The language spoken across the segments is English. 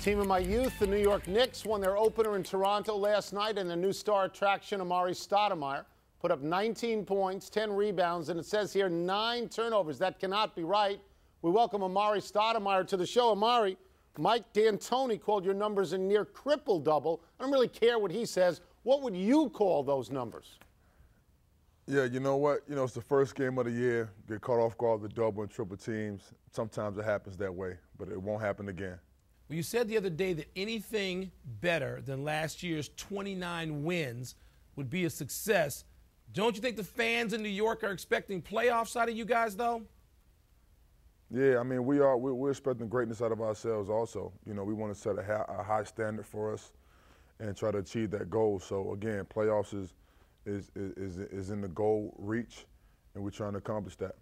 Team of my youth, the New York Knicks, won their opener in Toronto last night, and the new star attraction, Amare Stoudemire, put up 19 points, 10 rebounds, and it says here 9 turnovers. That cannot be right. We welcome Amare Stoudemire to the show. Amare, Mike D'Antoni called your numbers a near triple-double. I don't really care what he says. What would you call those numbers? Yeah, you know what? You know, it's the first game of the year. Get caught off guard with double and triple teams. Sometimes it happens that way, but it won't happen again. Well, you said the other day that anything better than last year's 29 wins would be a success. Don't you think the fans in New York are expecting playoffs out of you guys, though? Yeah, I mean, we're expecting greatness out of ourselves also. You know, we want to set a high standard for us and try to achieve that goal. So, again, playoffs is in the goal reach, and we're trying to accomplish that.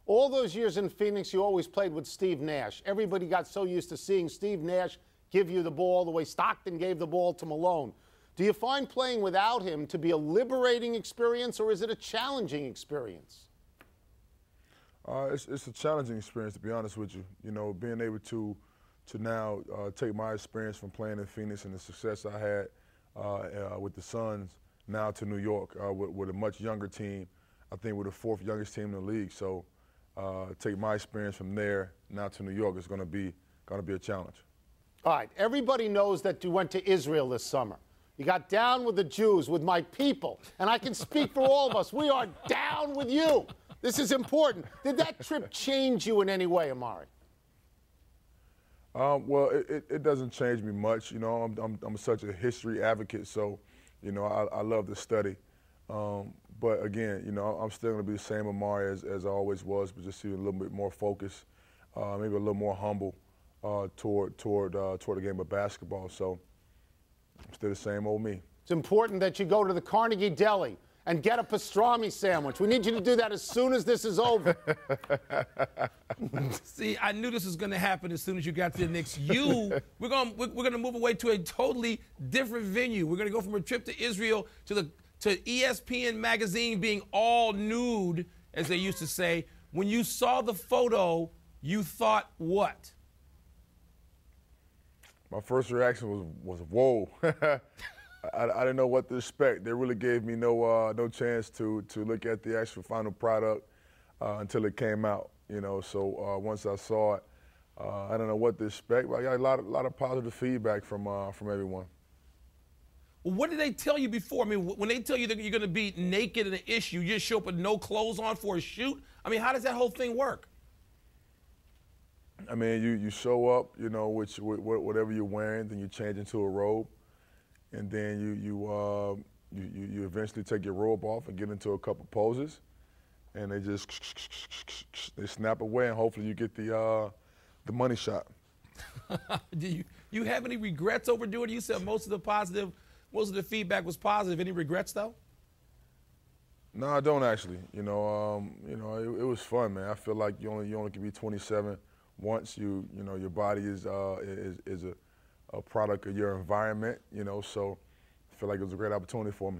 All those years in Phoenix, you always played with Steve Nash. Everybody got so used to seeing Steve Nash give you the ball the way Stockton gave the ball to Malone. Do you find playing without him to be a liberating experience, or is it a challenging experience? It's a challenging experience, to be honest with you. You know, being able to now take my experience from playing in Phoenix and the success I had with the Suns now to New York with a much younger team. I think we're the 4th youngest team in the league. So take my experience from there now to New York is going to be a challenge. All right. Everybody knows that you went to Israel this summer. You got down with the Jews, with my people, and I can speak for all of us. We are down with you. This is important. Did that trip change you in any way, Amare? Well, it doesn't change me much. You know, I'm such a history advocate, so you know I love to study. But again, you know, I'm still going to be the same Amare as I always was, but just see a little bit more focused, maybe a little more humble toward the game of basketball. So I'm still the same old me. It's important that you go to the Carnegie Deli and get a pastrami sandwich. We need you to do that as soon as this is over. See, I knew this was going to happen as soon as you got to the Knicks. We're going to move away to a totally different venue. We're going to go from a trip to Israel to ESPN magazine being all nude, as they used to say. When you saw the photo, you thought what? My first reaction was whoa. I didn't know what to expect. They really gave me no chance to look at the actual final product until it came out. You know, so once I saw it, I don't know what to expect. But I got a lot of positive feedback from everyone. Well, what did they tell you before? I mean, when they tell you that you're going to be naked in an issue, you just show up with no clothes on for a shoot? I mean, how does that whole thing work? I mean, you show up, you know, with whatever you're wearing, then you change into a robe, and then you eventually take your robe off and get into a couple poses, and they snap away, and hopefully you get the money shot. Do you have any regrets over doing it? You said most of the feedback was positive. Any regrets though? No, I don't actually. You know, it was fun, man. I feel like you only can be 27 once. You know, your body is a product of your environment. You know, so I feel like it was a great opportunity for me.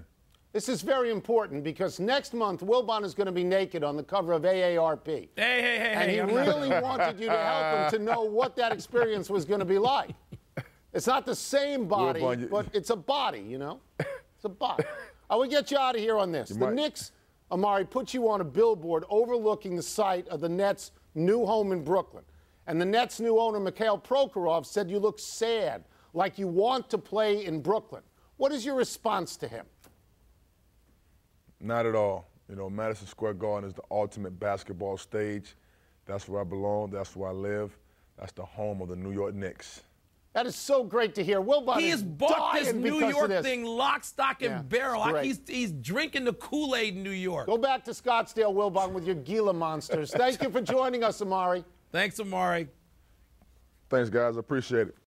This is very important because next month Wilbon is going to be naked on the cover of AARP. Hey! And he really wanted you to help him to know what that experience was going to be like. It's not the same body, but it's a body, you know? It's a body. I will get you out of here on this. The Knicks, Amare, put you on a billboard overlooking the site of the Nets' new home in Brooklyn. And the Nets' new owner, Mikhail Prokhorov, said you look sad, like you want to play in Brooklyn. What is your response to him? Not at all. You know, Madison Square Garden is the ultimate basketball stage. That's where I belong. That's where I live. That's the home of the New York Knicks. That is so great to hear. Wilbon he has bought this New York thing lock, stock, and barrel. He's drinking the Kool-Aid in New York. Go back to Scottsdale, Wilbon, with your Gila monsters. Thank you for joining us, Amare. Thanks, Amare. Thanks, guys. I appreciate it.